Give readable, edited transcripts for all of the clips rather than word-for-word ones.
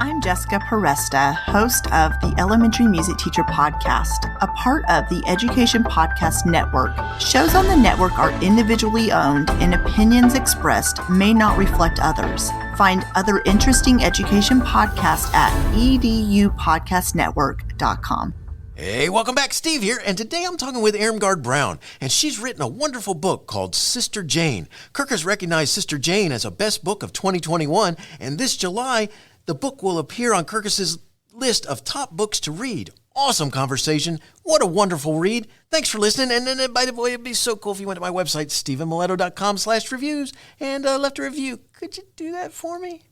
I'm Jessica Peresta, host of the Elementary Music Teacher Podcast, a part of the Education Podcast Network. Shows on the network are individually owned and opinions expressed may not reflect others. Find other interesting education podcasts at edupodcastnetwork.com. Hey, welcome back. Steve here, and today I'm talking with Irmgarde Brown, and she's written a wonderful book called Sister Jane. Kirkus recognized Sister Jane as a best book of 2021, and this July, the book will appear on Kirkus's list of top books to read. Awesome conversation. What a wonderful read. Thanks for listening. And then, by the way, it'd be so cool if you went to my website, stephenmiletto.com/reviews, and left a review. Could you do that for me?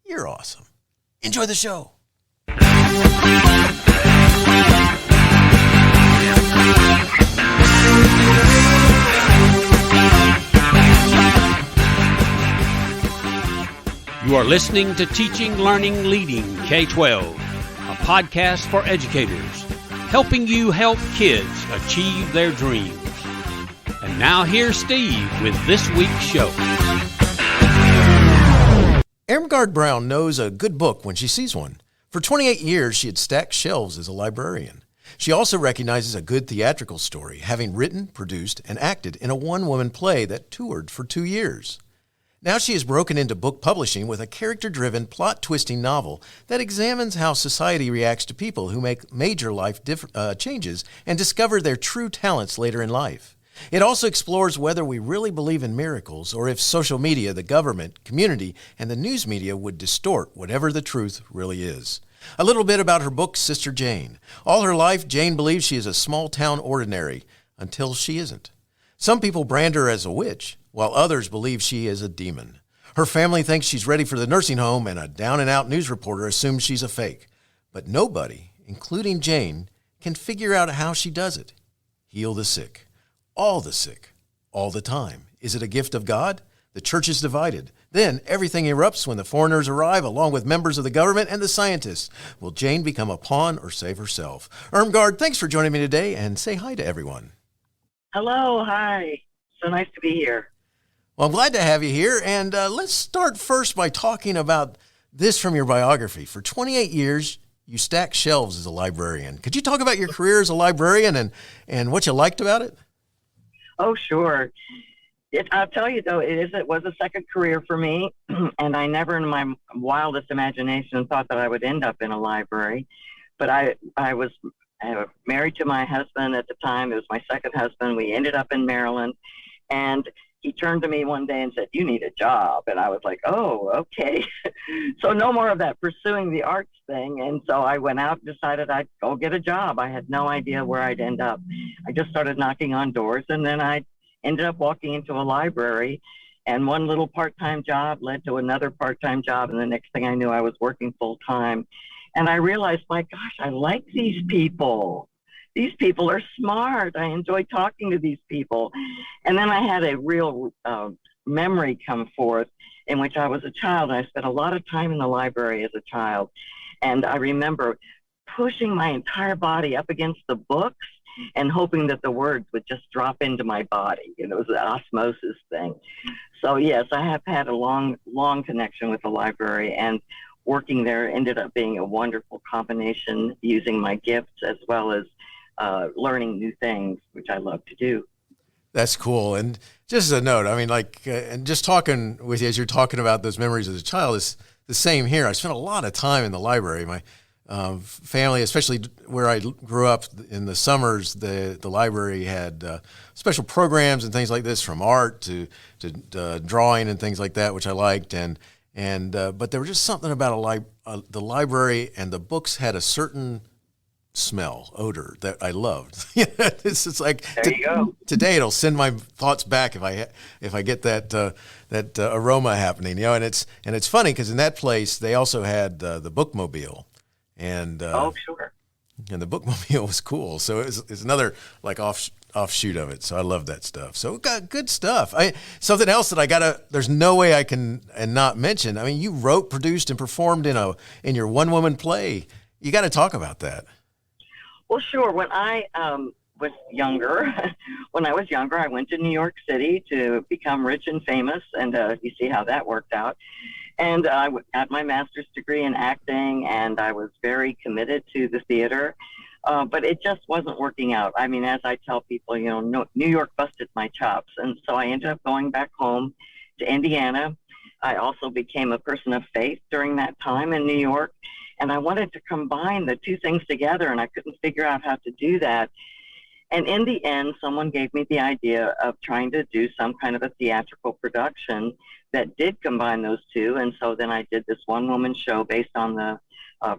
You're awesome. Enjoy the show. You are listening to Teaching Learning Leading K12, a podcast for educators, helping you help kids achieve their dreams. And now here's Steve with this week's show. Irmgarde Brown knows a good book when she sees one. For 28 years, she had stacked shelves as a librarian. She also recognizes a good theatrical story, having written, produced, and acted in a one-woman play that toured for 2 years. Now she has broken into book publishing with a character-driven, plot-twisting novel that examines how society reacts to people who make major life changes and discover their true talents later in life. It also explores whether we really believe in miracles or if social media, the government, community, and the news media would distort whatever the truth really is. A little bit about her book, Sister Jane. All her life, Jane believes she is a small-town ordinary until she isn't. Some people brand her as a witch, while others believe she is a demon. Her family thinks she's ready for the nursing home, and a down-and-out news reporter assumes she's a fake. But nobody, including Jane, can figure out how she does it. Heal the sick, all the time. Is it a gift of God? The church is divided. Then everything erupts when the foreigners arrive, along with members of the government and the scientists. Will Jane become a pawn or save herself? Irmgarde, thanks for joining me today, and say hi to everyone. Hello, hi. So nice to be here. Well, I'm glad to have you here, and let's start first by talking about this from your biography. For 28 years, you stacked shelves as a librarian. Could you talk about your career as a librarian and what you liked about it? Oh, sure. I'll tell you, though, it was a second career for me, and I never in my wildest imagination thought that I would end up in a library. But I was married to my husband at the time. It was my second husband. We ended up in Maryland, and he turned to me one day and said, "You need a job." And I was like, "Oh, okay." So no more of that pursuing the arts thing. And so I went out and decided I'd go get a job. I had no idea where I'd end up. I just started knocking on doors, and then I ended up walking into a library, and one little part-time job led to another part-time job. And the next thing I knew, I was working full-time. And I realized, my gosh, I like these people. These people are smart. I enjoy talking to these people. And then I had a real memory come forth in which I was a child. I spent a lot of time in the library as a child. And I remember pushing my entire body up against the books and hoping that the words would just drop into my body. It was an osmosis thing. So yes, I have had a long, long connection with the library, and working there ended up being a wonderful combination, using my gifts as well as learning new things, which I love to do. That's cool. And just as a note, I mean, and just talking with you as you're talking about those memories as a child is the same here. I spent a lot of time in the library. My family, especially where I grew up in the summers, the library had special programs and things like this, from art to drawing and things like that, which I liked. But there was just something about the library, and the books had a certain smell, odor that I loved. It's just like, there you go. Today it'll send my thoughts back if I get that aroma happening, and it's funny because in that place they also had the bookmobile, and oh, sure, and the bookmobile was cool. So it's another like offshoot of it. So I love that stuff. So got good stuff. Something else that there's no way I can and not mention. I mean, you wrote, produced, and performed in your one-woman play. You got to talk about that. Well, sure. When I was younger, I went to New York City to become rich and famous, and you see how that worked out. And I got my master's degree in acting, and I was very committed to the theater. But it just wasn't working out. I mean, as I tell people, New York busted my chops. And so I ended up going back home to Indiana. I also became a person of faith during that time in New York. And I wanted to combine the two things together, and I couldn't figure out how to do that. And in the end, someone gave me the idea of trying to do some kind of a theatrical production that did combine those two. And so then I did this one-woman show based on the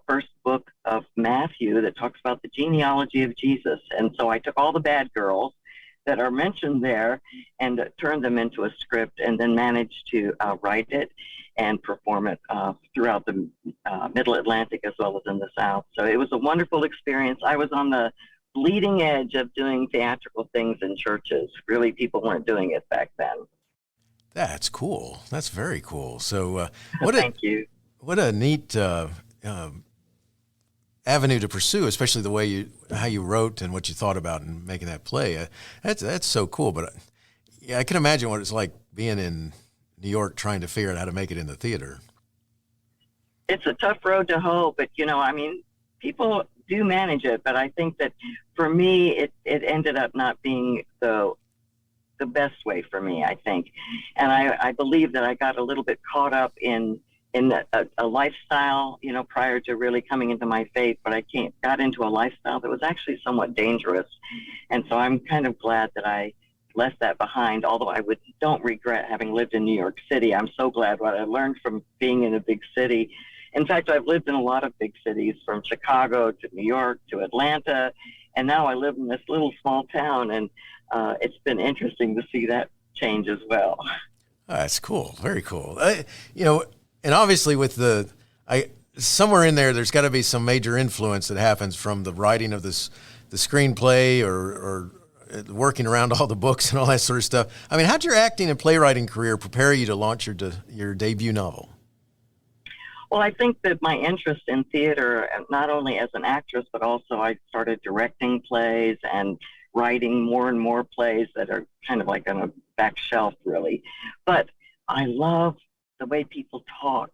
first book of Matthew that talks about the genealogy of Jesus. And so I took all the bad girls that are mentioned there and turned them into a script, and then managed to write it and perform it throughout the Middle Atlantic as well as in the South. So it was a wonderful experience. I was on the bleeding edge of doing theatrical things in churches. Really, people weren't doing it back then. That's cool. That's very cool. So Thank you. What a neat avenue to pursue, especially the way how you wrote and what you thought about in making that play. That's so cool. But I can imagine what it's like being in New York trying to figure out how to make it in the theater. It's a tough road to hoe, but people do manage it. But I think that for me, it ended up not being the best way for me, I think. And I believe that I got a little bit caught up in a lifestyle, prior to really coming into my faith, but I got into a lifestyle that was actually somewhat dangerous. And so I'm kind of glad that I left that behind, although don't regret having lived in New York City. I'm so glad what I learned from being in a big city. In fact, I've lived in a lot of big cities, from Chicago to New York to Atlanta, and now I live in this little small town, and it's been interesting to see that change as well. That's cool. Very cool. And obviously with somewhere in there's got to be some major influence that happens from the writing of the screenplay or working around all the books and all that sort of stuff. I mean, how'd your acting and playwriting career prepare you to launch your debut novel? Well, I think that my interest in theater, not only as an actress, but also I started directing plays and writing more and more plays that are kind of like on a back shelf, really. But I love the way people talk,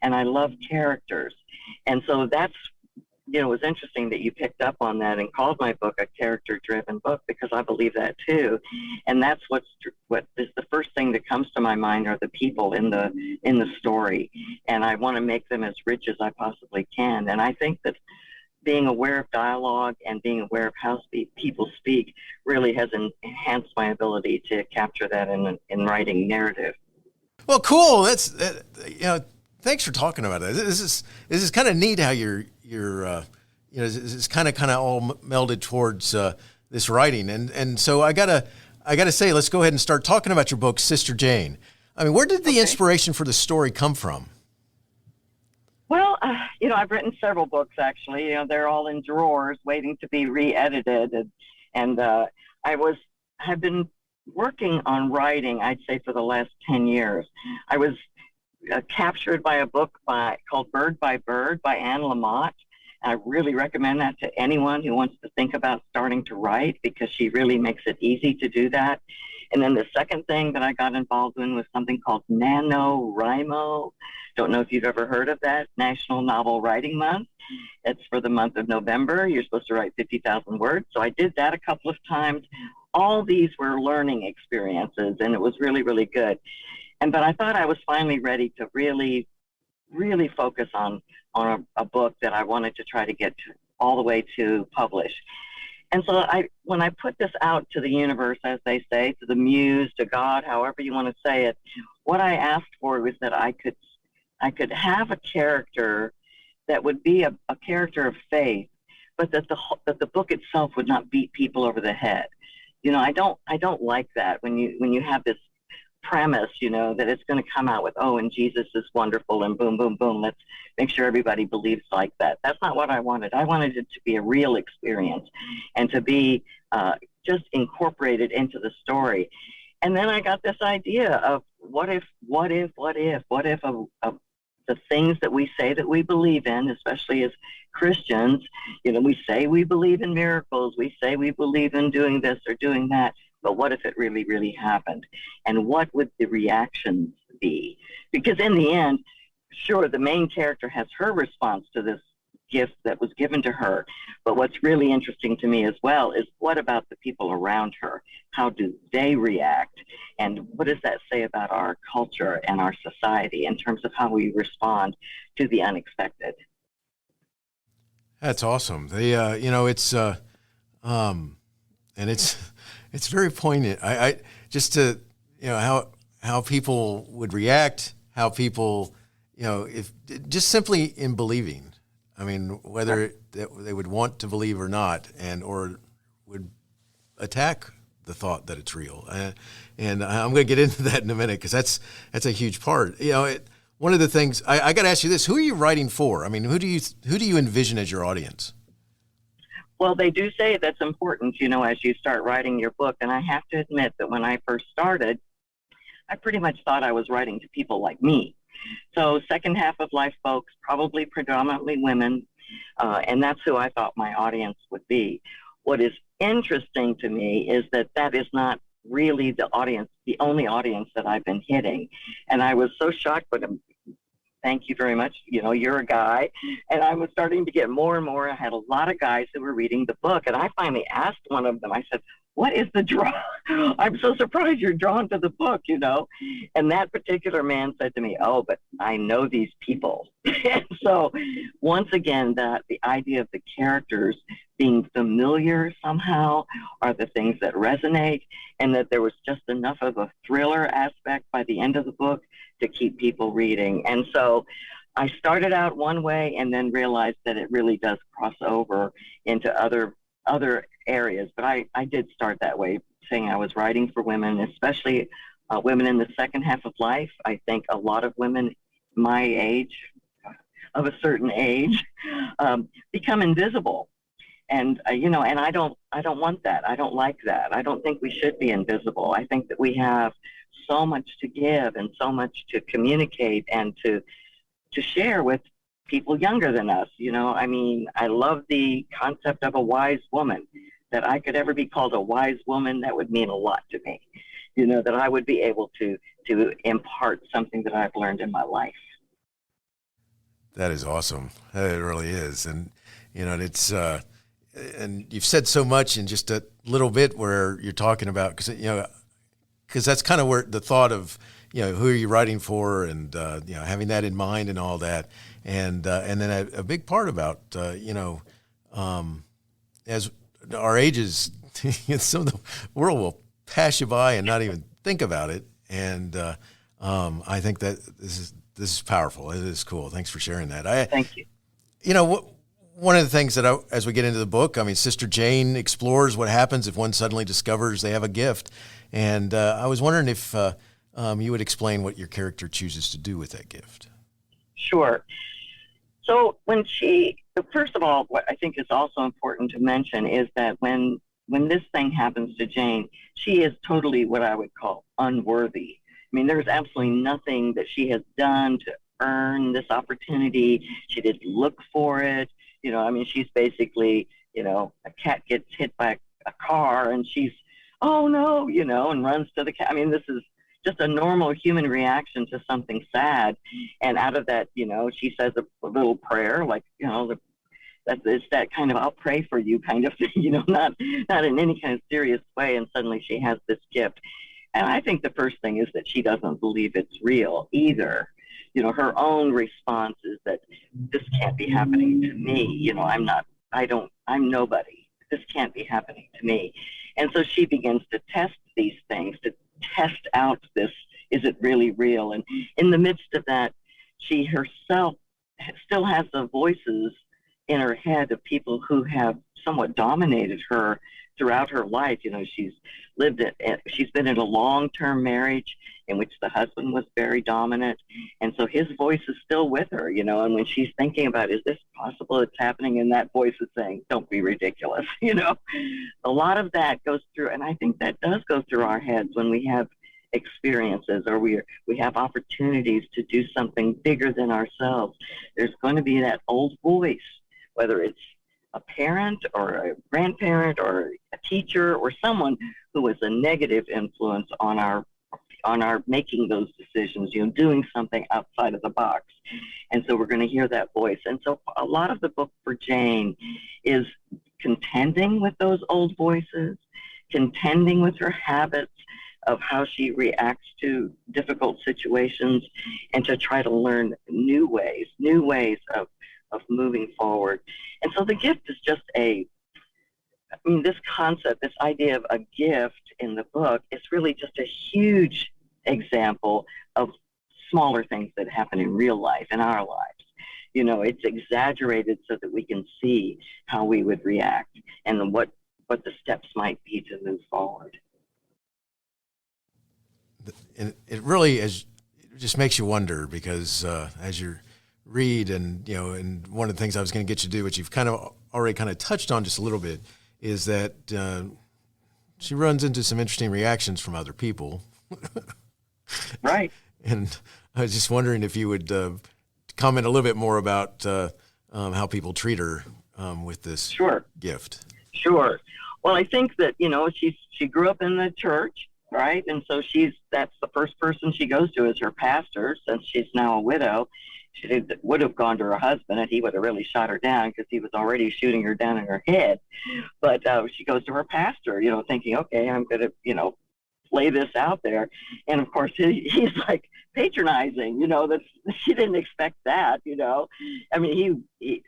and I love characters. And so that's, it was interesting that you picked up on that and called my book a character-driven book, because I believe that too. And that's what is the first thing that comes to my mind are the people in the story. And I want to make them as rich as I possibly can. And I think that being aware of dialogue and being aware of how people speak really has enhanced my ability to capture that in writing narrative. Well, cool. Thanks for talking about that. This is kind of neat how you're it's kind of all melded towards this writing. And so I gotta say, let's go ahead and start talking about your book, Sister Jane. I mean, where did the inspiration for the story come from? Well, I've written several books, actually. They're all in drawers waiting to be re-edited. And have been working on writing, I'd say, for the last 10 years. I was captured by a book called Bird by Bird by Anne Lamott. I really recommend that to anyone who wants to think about starting to write, because she really makes it easy to do that. And then the second thing that I got involved in was something called NaNoWriMo. Don't know if you've ever heard of that, National Novel Writing Month. It's for the month of November. You're supposed to write 50,000 words. So I did that a couple of times. All these were learning experiences, and it was really, really good. But I thought I was finally ready to really, really focus on a book that I wanted to try to get all the way to publish. And so when I put this out to the universe, as they say, to the muse, to God, however you want to say it, what I asked for was that I could have a character that would be a character of faith, but that the book itself would not beat people over the head. I don't like that when you have this premise, that it's going to come out with, and Jesus is wonderful and boom, boom, boom. Let's make sure everybody believes like that. That's not what I wanted. I wanted it to be a real experience and to be just incorporated into the story. And then I got this idea of what if the things that we say that we believe in, especially as Christians, we say we believe in miracles, we say we believe in doing this or doing that, but what if it really, really happened? And what would the reactions be? Because in the end, sure, the main character has her response to this gift that was given to her. But what's really interesting to me as well is, what about the people around her? How do they react? And what does that say about our culture and our society in terms of how we respond to the unexpected? That's awesome. And it's very poignant. I just to, how people would react, how people, if just simply in believing. I mean, whether they would want to believe or not, or would attack the thought that it's real. And I'm going to get into that in a minute, because that's a huge part. One of the things I got to ask you this: who are you writing for? I mean, who do you envision as your audience? Well, they do say that's important, as you start writing your book. And I have to admit that when I first started, I pretty much thought I was writing to people like me. So second half of life folks, probably predominantly women, and that's who I thought my audience would be. What is interesting to me is that is not really the only audience that I've been hitting. And I was so shocked, but thank you very much. You're a guy. And I was starting to get more and more. I had a lot of guys who were reading the book. And I finally asked one of them, I said, what is the draw? I'm so surprised you're drawn to the book, And that particular man said to me, oh, but I know these people. And so once again, the idea of the characters being familiar somehow are the things that resonate, and that there was just enough of a thriller aspect by the end of the book to keep people reading. And so I started out one way and then realized that it really does cross over into other areas. But I did start that way, saying I was writing for women, especially women in the second half of life. I think a lot of women my age, of a certain age, become invisible. And, and I don't want that. I don't like that. I don't think we should be invisible. I think that we have so much to give and so much to communicate and to share with people younger than us. I love the concept of a wise woman. That I could ever be called a wise woman, that would mean a lot to me. That I would be able to impart something that I've learned in my life. That is awesome. It really is. And, it's, and you've said so much in just a little bit where you're talking about, because that's kind of where the thought of, who are you writing for, and, having that in mind and all that. And then a big part about, as our ages, some of the world will pass you by and not even think about it. And I think that this is powerful. It is cool. Thanks for sharing that. Thank you. One of the things that as we get into the book, Sister Jane explores what happens if one suddenly discovers they have a gift. And I was wondering if you would explain what your character chooses to do with that gift. Sure. So first of all, what I think is also important to mention is that when this thing happens to Jane, she is totally what I would call unworthy. There's absolutely nothing that she has done to earn this opportunity. She didn't look for it. She's basically, a cat gets hit by a car and she's, oh no, and runs to the cat. This is just a normal human reaction to something sad. And out of that, she says a little prayer, like, it's that kind of I'll pray for you kind of thing, not in any kind of serious way. And suddenly she has this gift. And I think the first thing is that she doesn't believe it's real either. Her own response is that this can't be happening to me. I'm nobody. This can't be happening to me. And so she begins to test these things, to test out this, is it really real? And in the midst of that, she herself still has the voices in her head of people who have somewhat dominated her throughout her life. She's been in a long-term marriage in which the husband was very dominant. And so his voice is still with her, and when she's thinking about, is this possible it's happening? And that voice is saying, don't be ridiculous. A lot of that goes through, and I think that does go through our heads when we have experiences or we have opportunities to do something bigger than ourselves. There's going to be that old voice, whether it's a parent or a grandparent or a teacher or someone who is a negative influence on our on our making those decisions, doing something outside of the box. And so we're going to hear that voice. And so a lot of the book for Jane is contending with those old voices, contending with her habits of how she reacts to difficult situations, and to try to learn new ways of moving forward. And so the gift is just this concept, this idea of a gift in the book is really just a huge example of smaller things that happen in real life, in our lives. It's exaggerated so that we can see how we would react and what the steps might be to move forward. And it really just makes you wonder, because as you read, and one of the things I was going to get you to do, which you've kind of already kind of touched on just a little bit, is that she runs into some interesting reactions from other people. Right. And I was just wondering if you would comment a little bit more about how people treat her with this gift. Sure. Well, I think that, she grew up in the church, right? And so that's the first person she goes to is her pastor, since she's now a widow. She would have gone to her husband, and he would have really shot her down because he was already shooting her down in her head. But she goes to her pastor, thinking, okay, I'm going to, lay this out there. And of course, he's like patronizing, that she didn't expect that, I mean, he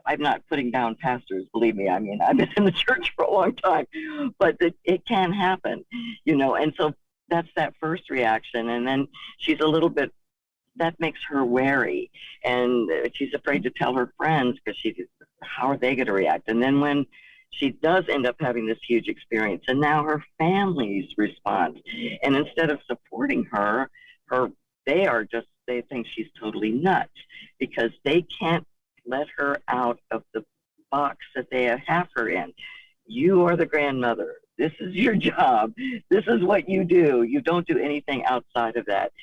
I'm not putting down pastors, believe me. I mean, I've been in the church for a long time, but it can happen, and so that's that first reaction. And then she's a little bit, that makes her wary, and she's afraid to tell her friends because how are they going to react? And then when she does end up having this huge experience, and now her family's response, and instead of supporting her, they think she's totally nuts because they can't let her out of the box that they have her in. You are the grandmother. This is your job. This is what you do. You don't do anything outside of that.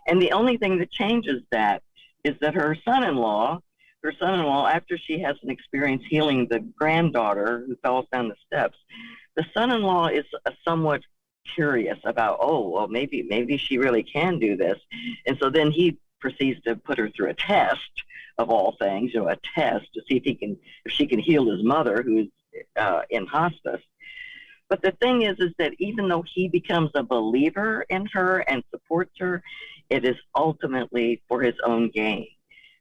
And the only thing that changes that is that her son-in-law, after she has an experience healing the granddaughter who falls down the steps, the son-in-law is somewhat curious about, maybe she really can do this. And so then he proceeds to put her through a test, of all things, a test to see if she can heal his mother, who's in hospice. But the thing is that even though he becomes a believer in her and supports her, it is ultimately for his own gain.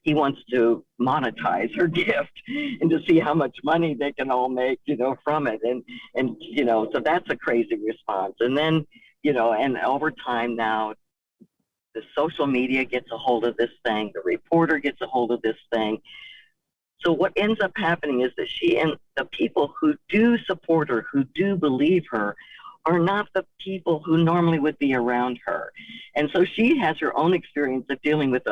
He wants to monetize her gift and to see how much money they can all make, from it. And so that's a crazy response. And then, and over time now, the social media gets a hold of this thing. The reporter gets a hold of this thing. So what ends up happening is that she and the people who do support her, who do believe her, are not the people who normally would be around her. And so she has her own experience of dealing with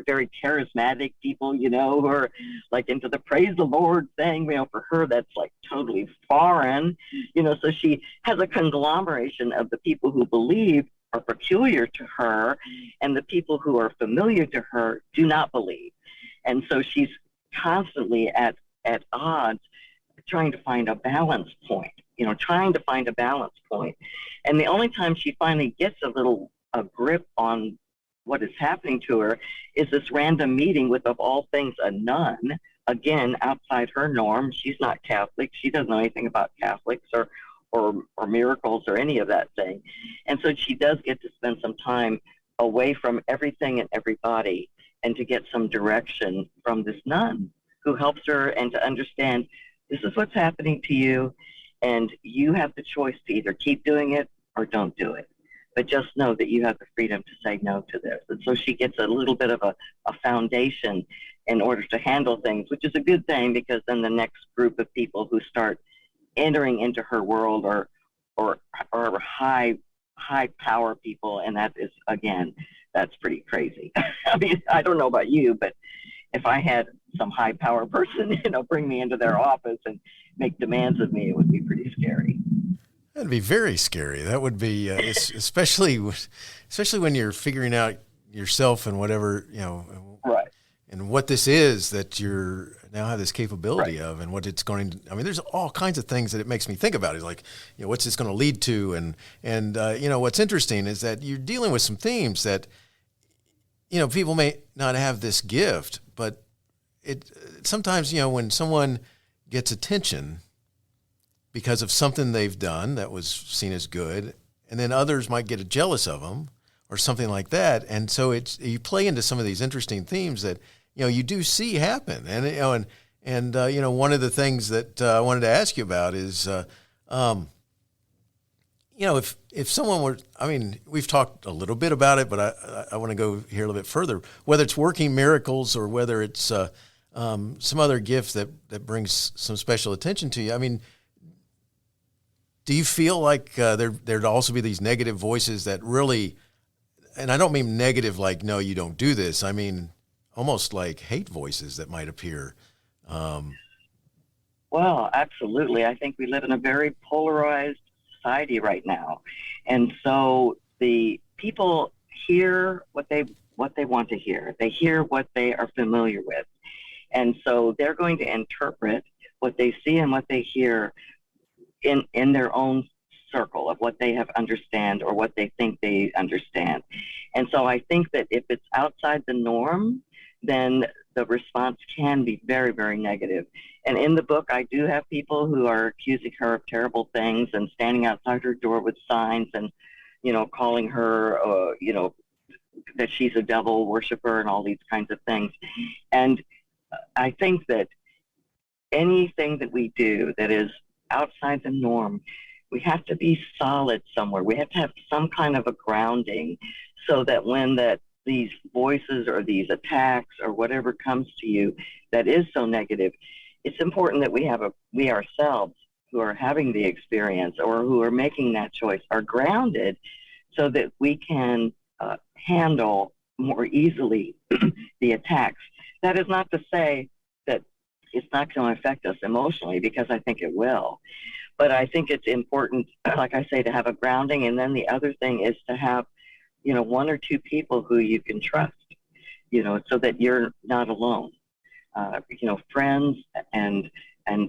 very charismatic people, who are like into the praise the Lord thing. For her, that's like totally foreign, so she has a conglomeration of the people who believe are peculiar to her, and the people who are familiar to her do not believe. And so she's constantly at odds, trying to find a balance point. And the only time she finally gets a grip on what is happening to her is this random meeting with, of all things, a nun, again, outside her norm. She's not Catholic. She doesn't know anything about Catholics or miracles or any of that thing. And so she does get to spend some time away from everything and everybody, and to get some direction from this nun who helps her and to understand this is what's happening to you, and you have the choice to either keep doing it or don't do it. But just know that you have the freedom to say no to this. And so she gets a little bit of a foundation in order to handle things, which is a good thing, because then the next group of people who start entering into her world or high power people, and that is, again, that's pretty crazy. I mean, I don't know about you, but if I had some high power person, bring me into their office and make demands of me, it would be pretty scary. That'd be very scary. That would be, especially when you're figuring out yourself and whatever, Right. and what this is that you're now have this capability of, and what it's going to, I mean, there's all kinds of things that it makes me think about. It's like, what's this going to lead to? And what's interesting is that you're dealing with some themes that, people may not have this gift, but it sometimes, when someone gets attention because of something they've done that was seen as good, and then others might get jealous of them or something like that. And so you play into some of these interesting themes that, you do see happen. And one of the things that I wanted to ask you about is, if someone were, I mean, we've talked a little bit about it, but I want to go here a little bit further, whether it's working miracles or whether it's some other gift that brings some special attention to you. I mean, do you feel like there'd also be these negative voices that really, and I don't mean negative like, no, you don't do this. I mean, almost like hate voices that might appear. Well, absolutely. I think we live in a very polarized society right now. And so the people hear what they want to hear. They hear what they are familiar with. And so they're going to interpret what they see and what they hear in their own circle of what they have understand or what they think they understand. And so I think that if it's outside the norm, then the response can be very, very negative. And in the book, I do have people who are accusing her of terrible things and standing outside her door with signs and, calling her, that she's a devil worshiper and all these kinds of things. And I think that anything that we do that is outside the norm, we have to be solid somewhere. We have to have some kind of a grounding so that when these voices or these attacks or whatever comes to you that is so negative, it's important that we ourselves who are having the experience or who are making that choice are grounded so that we can handle more easily the attacks. That is not to say that it's not going to affect us emotionally, because I think it will. But I think it's important, like I say, to have a grounding. And then the other thing is to have, one or two people who you can trust, so that you're not alone. Friends and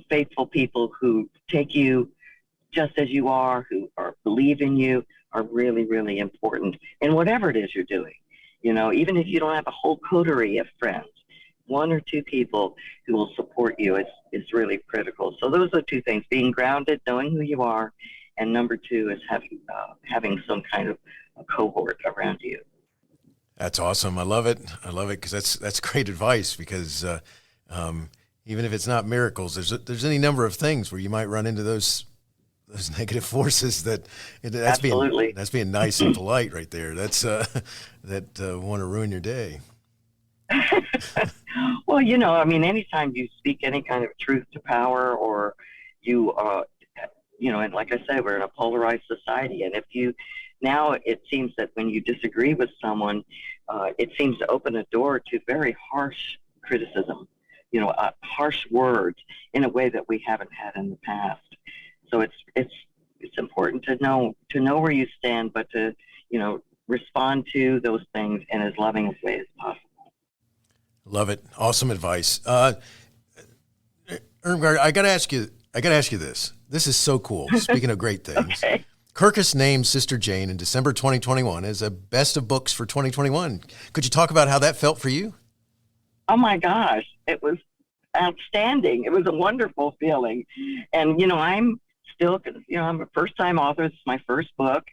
faithful people who take you just as you are, who believe in you, are really, really important in whatever it is you're doing. Even if you don't have a whole coterie of friends, one or two people who will support you is really critical. So those are two things: being grounded, knowing who you are, and number two is having some kind of a cohort around you. That's awesome. I love it because that's great advice, because even if it's not miracles, there's any number of things where you might run into those negative forces that's Absolutely. being nice and polite right there. That's that want to ruin your day. Well, anytime you speak any kind of truth to power, or you, and like I say, we're in a polarized society. And now it seems that when you disagree with someone, it seems to open a door to very harsh criticism, harsh words in a way that we haven't had in the past. So it's important to know where you stand, but to, respond to those things in as loving a way as possible. Love it. Awesome advice. Irmgarde, I got to ask you this. This is so cool. Speaking of great things. Okay. Kirkus named Sister Jane in December 2021 as a best of books for 2021. Could you talk about how that felt for you? Oh my gosh, it was outstanding. It was a wonderful feeling. And, I'm still, I'm a first-time author. This is my first book.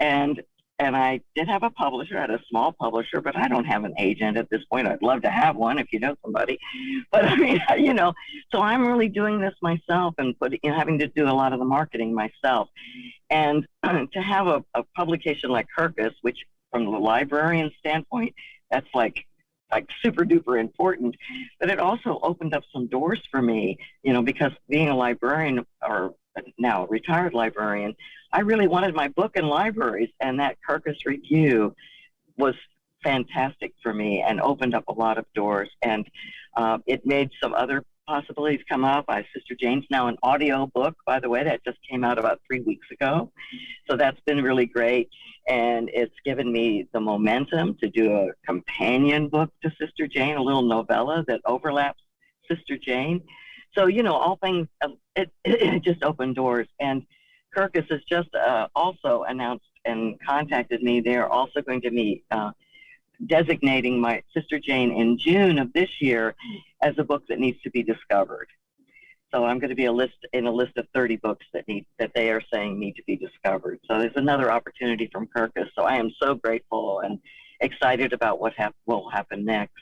And I did have a publisher. I had a small publisher, but I don't have an agent at this point. I'd love to have one if you know somebody. But I mean, so I'm really doing this myself and having to do a lot of the marketing myself. And to have a publication like Kirkus, which from the librarian standpoint, that's like super duper important. But it also opened up some doors for me, because being a librarian, or now a retired librarian, I really wanted my book in libraries, and that Kirkus review was fantastic for me and opened up a lot of doors. And it made some other possibilities come up. Sister Jane's now an audio book, by the way, that just came out about 3 weeks ago. So that's been really great. And it's given me the momentum to do a companion book to Sister Jane, a little novella that overlaps Sister Jane. So, all things, it just opened doors. And Kirkus has just also announced and contacted me. They're also going to be designating my Sister Jane in June of this year as a book that needs to be discovered. So I'm going to be in a list of 30 books that they are saying need to be discovered. So there's another opportunity from Kirkus. So I am so grateful and excited about what will happen next.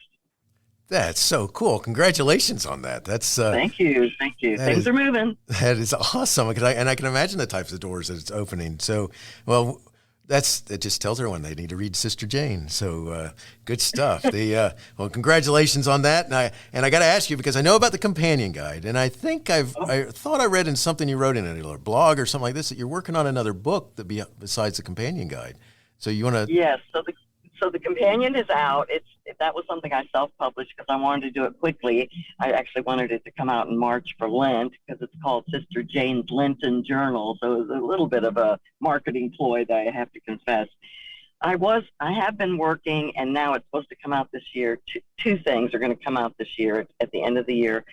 That's so cool. Congratulations on that. Thank you. Things are moving. That is awesome. And I can imagine the types of doors that it's opening. So, well, it just tells everyone they need to read Sister Jane. So good stuff. Well, congratulations on that. And I got to ask you, because I know about the companion guide, and I think I thought I read in something you wrote in a blog or something like this that you're working on another book besides the companion guide. So you want to? Yes. So the companion is out. That was something I self-published because I wanted to do it quickly. I actually wanted it to come out in March for Lent because it's called Sister Jane's Lenten Journal. So it was a little bit of a marketing ploy that I have to confess. I have been working, and now it's supposed to come out this year. Two things are going to come out this year at the end of the year.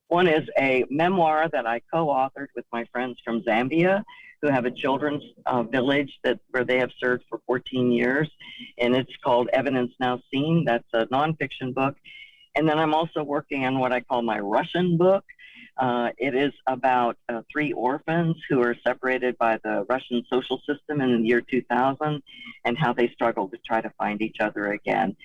One is a memoir that I co-authored with my friends from Zambia, who have a children's village where they have served for 14 years, and it's called Evidence Now Seen. That's a nonfiction book. And then I'm also working on what I call my Russian book. It is about 3 orphans who are separated by the Russian social system in the year 2000 and how they struggle to try to find each other again.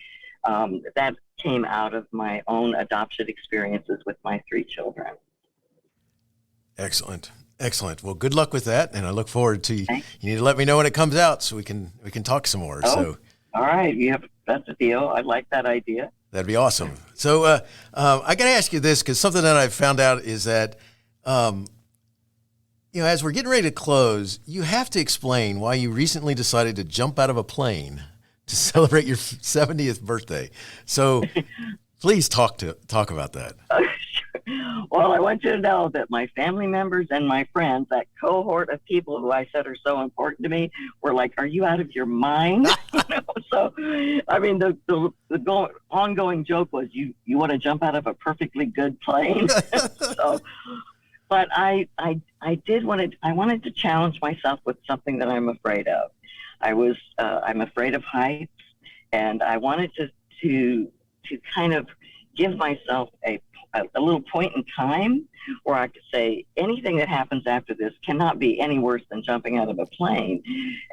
That came out of my own adoption experiences with my 3 children. Excellent. Well, good luck with that, and I look forward to you. You need to let me know when it comes out so we can talk some more. So, all right, that's a deal. I like that idea. That'd be awesome. So, I got to ask you this, because something that I found out is that, as we're getting ready to close, you have to explain why you recently decided to jump out of a plane to celebrate your 70th birthday. So, please talk about that. Well, I want you to know that my family members and my friends, that cohort of people who I said are so important to me, were like, "Are you out of your mind?" So, I mean, the ongoing joke was, "You want to jump out of a perfectly good plane?" So, but I wanted to challenge myself with something that I'm afraid of. I'm afraid of heights, and I wanted to kind of give myself a little point in time where I could say anything that happens after this cannot be any worse than jumping out of a plane.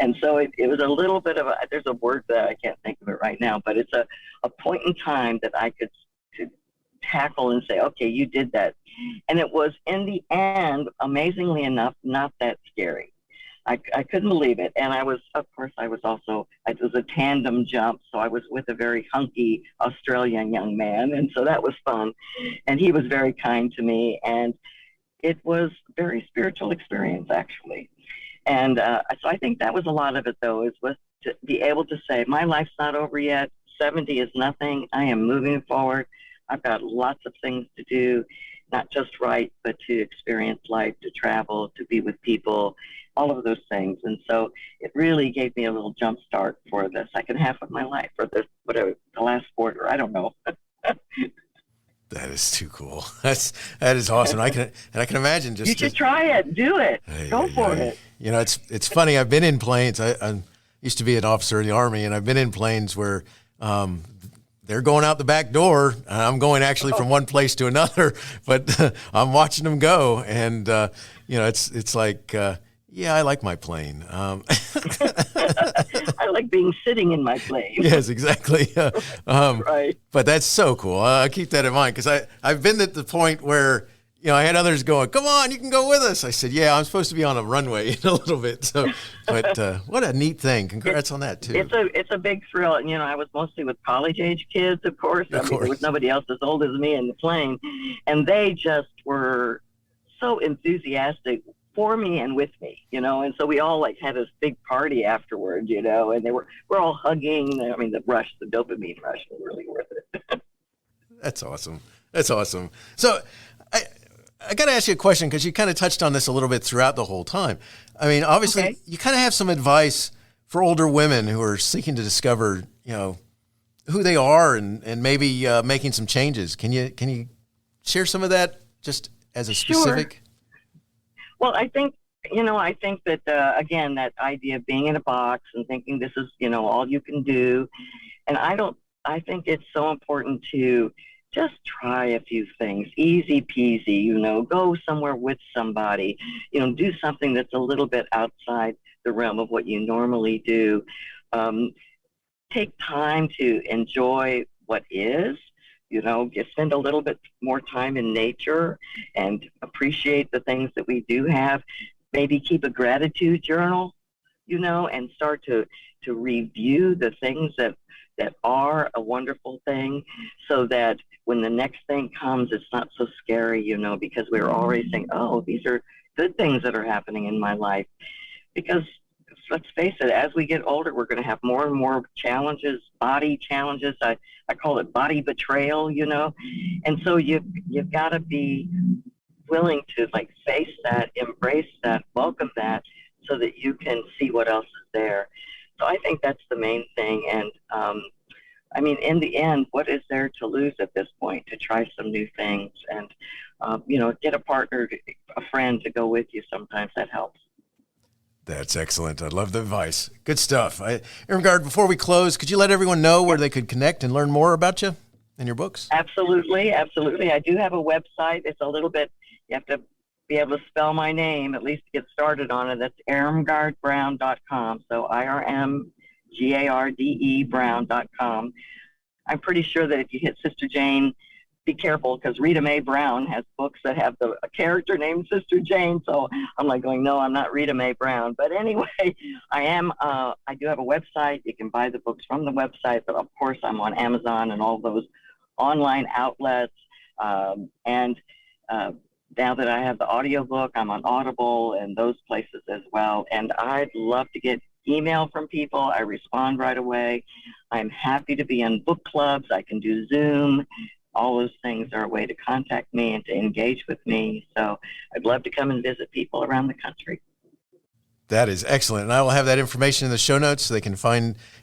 And so it was a little bit of there's a word that I can't think of it right now, but it's a point in time that I could tackle and say, okay, you did that. And it was, in the end, amazingly enough, not that scary. I couldn't believe it. And it was a tandem jump. So I was with a very hunky Australian young man. And so that was fun. And he was very kind to me. And it was a very spiritual experience, actually. And so I think that was a lot of it, though, was to be able to say, my life's not over yet. 70 is nothing. I am moving forward. I've got lots of things to do, not just write, but to experience life, to travel, to be with people, all of those things. And so it really gave me a little jump start for the second half of my life, or the last quarter. I don't know. That is too cool. That is awesome. I can imagine just. You should try it. Do it. Go for it. It's funny. I've been in planes. I used to be an officer in the Army, and I've been in planes where they're going out the back door, and I'm going actually from one place to another, but I'm watching them go, and it's like. Yeah, I like my plane. I like being sitting in my plane. Yes, exactly. Right. But that's so cool. I'll keep that in mind, because I've been at the point where I had others going, "Come on, you can go with us." I said, "Yeah, I'm supposed to be on a runway in a little bit." So, but what a neat thing! Congrats on that too. It's a big thrill, and I was mostly with college age kids, of course. There was nobody else as old as me in the plane, and they just were so enthusiastic for me and with me, and so we all had this big party afterwards, and we're all hugging. I mean, the dopamine rush was really worth it. That's awesome. So I got to ask you a question because you kind of touched on this a little bit throughout the whole time. I mean, obviously, Okay. you kind of have some advice for older women who are seeking to discover, who they are and maybe making some changes. Can you share some of that just as a specific? Sure. Well, I think that, again, that idea of being in a box and thinking this is, all you can do. And I think it's so important to just try a few things, easy peasy, go somewhere with somebody, do something that's a little bit outside the realm of what you normally do. Take time to enjoy what is, spend a little bit more time in nature and appreciate the things that we do have. Maybe keep a gratitude journal, and start to review the things that are a wonderful thing, so that when the next thing comes, it's not so scary, because we're already saying, oh, these are good things that are happening in my life. Because let's face it, as we get older, we're going to have more and more challenges, body challenges. I call it body betrayal, and so you've got to be willing to face that, embrace that, welcome that, so that you can see what else is there. So I think that's the main thing. And in the end, what is there to lose at this point? To try some new things and, get a partner, a friend to go with you. Sometimes that helps. That's excellent. I love the advice. Good stuff. Irmgarde, before we close, could you let everyone know where they could connect and learn more about you and your books? Absolutely. I do have a website. It's a little bit, you have to be able to spell my name, at least to get started on it. That's Irmgardebrown.com. So IRMGARDE Brown.com. I'm pretty sure that if you hit Sister Jane, be careful, because Rita Mae Brown has books that have a character named Sister Jane. So I'm going, no, I'm not Rita Mae Brown. But anyway, I do have a website. You can buy the books from the website, but of course I'm on Amazon and all those online outlets. Now that I have the audiobook, I'm on Audible and those places as well. And I'd love to get email from people. I respond right away. I'm happy to be in book clubs. I can do Zoom. All those things are a way to contact me and to engage with me. So I'd love to come and visit people around the country. That is excellent. And I will have that information in the show notes so they can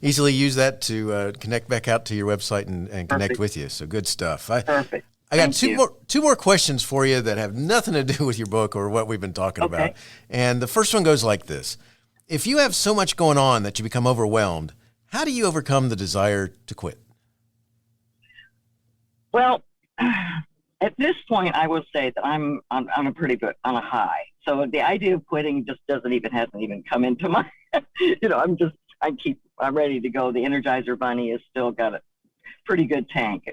easily use that to connect back out to your website and connect with you. So good stuff. Perfect. I got two more questions for you that have nothing to do with your book or what we've been talking about. And the first one goes like this. If you have so much going on that you become overwhelmed, how do you overcome the desire to quit? Well, at this point, I will say that I'm on a high. So the idea of quitting just hasn't even come into my, I'm ready to go. The Energizer Bunny has still got a pretty good tank,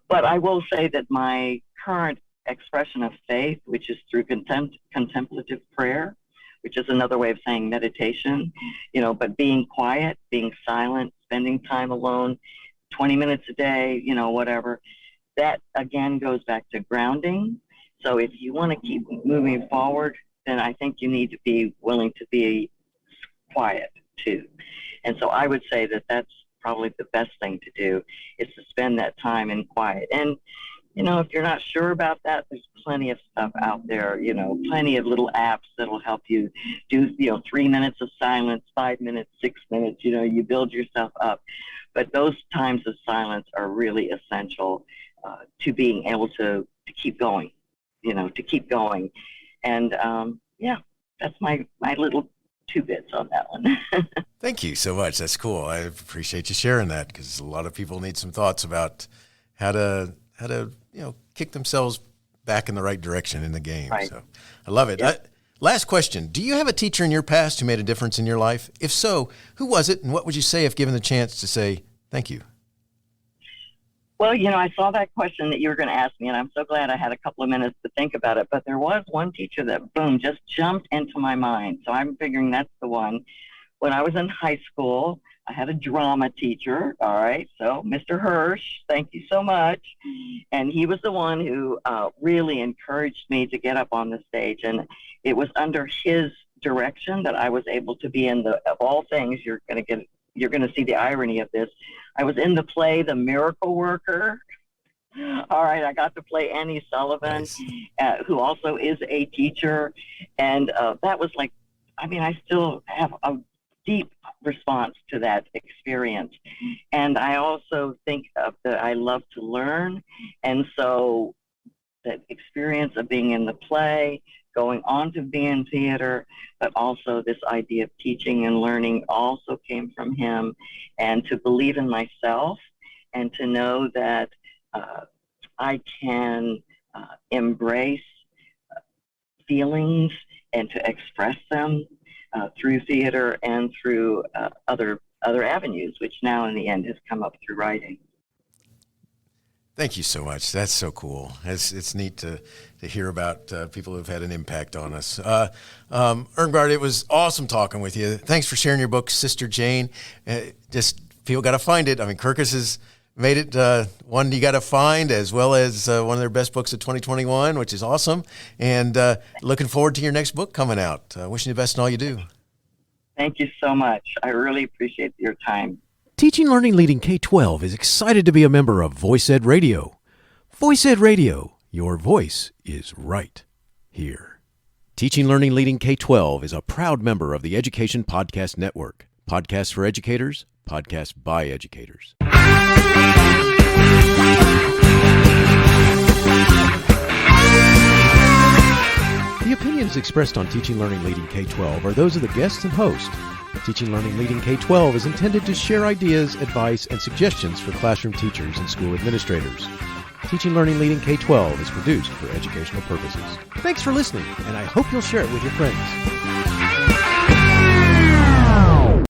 But I will say that my current expression of faith, which is through contemplative prayer, which is another way of saying meditation, but being quiet, being silent, spending time alone, 20 minutes a day, whatever, that again goes back to grounding. So if you want to keep moving forward, then I think you need to be willing to be quiet too. And so I would say that that's probably the best thing to do, is to spend that time in quiet. And, if you're not sure about that, there's plenty of stuff out there, plenty of little apps that'll help you do, 3 minutes of silence, 5 minutes, 6 minutes, you build yourself up. But those times of silence are really essential to being able to keep going, to keep going. And, that's my little 2 bits on that one. Thank you so much. That's cool. I appreciate you sharing that, because a lot of people need some thoughts about how to kick themselves back in the right direction in the game. Right. So I love it. Yep. Last question. Do you have a teacher in your past who made a difference in your life? If so, who was it? And what would you say if given the chance to say thank you? Well, I saw that question that you were going to ask me, and I'm so glad I had a couple of minutes to think about it. But there was one teacher that, boom, just jumped into my mind. So I'm figuring that's the one. When I was in high school, I had a drama teacher, all right? So Mr. Hirsch, thank you so much. And he was the one who really encouraged me to get up on the stage. And it was under his direction that I was able to be in of all things, you're going to see the irony of this. I was in the play, The Miracle Worker. All right, I got to play Annie Sullivan, Nice. Who also is a teacher, and that was like, I mean, I still have a deep response to that experience. And I also think that I love to learn, and so that experience of being in the play, going on to be in theater, but also this idea of teaching and learning also came from him, and to believe in myself and to know that I can embrace feelings and to express them through theater and through other avenues, which now in the end has come up through writing. Thank you so much. That's so cool. It's neat to hear about people who've had an impact on us. Irmgarde, it was awesome talking with you. Thanks for sharing your book, Sister Jane. Just people got to find it. I mean, Kirkus has made it one you got to find, as well as one of their best books of 2021, which is awesome. And looking forward to your next book coming out. Wishing you the best in all you do. Thank you so much. I really appreciate your time. Teaching Learning Leading K12 is excited to be a member of Voice Ed Radio. Voice Ed Radio, your voice is right here. Teaching Learning Leading K12 is a proud member of the Education Podcast Network. Podcasts for educators, podcasts by educators. The opinions expressed on Teaching Learning Leading K12 are those of the guests and host. Teaching Learning Leading K12 is intended to share ideas, advice, and suggestions for classroom teachers and school administrators. Teaching Learning Leading K12 is produced for educational purposes. Thanks for listening, and I hope you'll share it with your friends.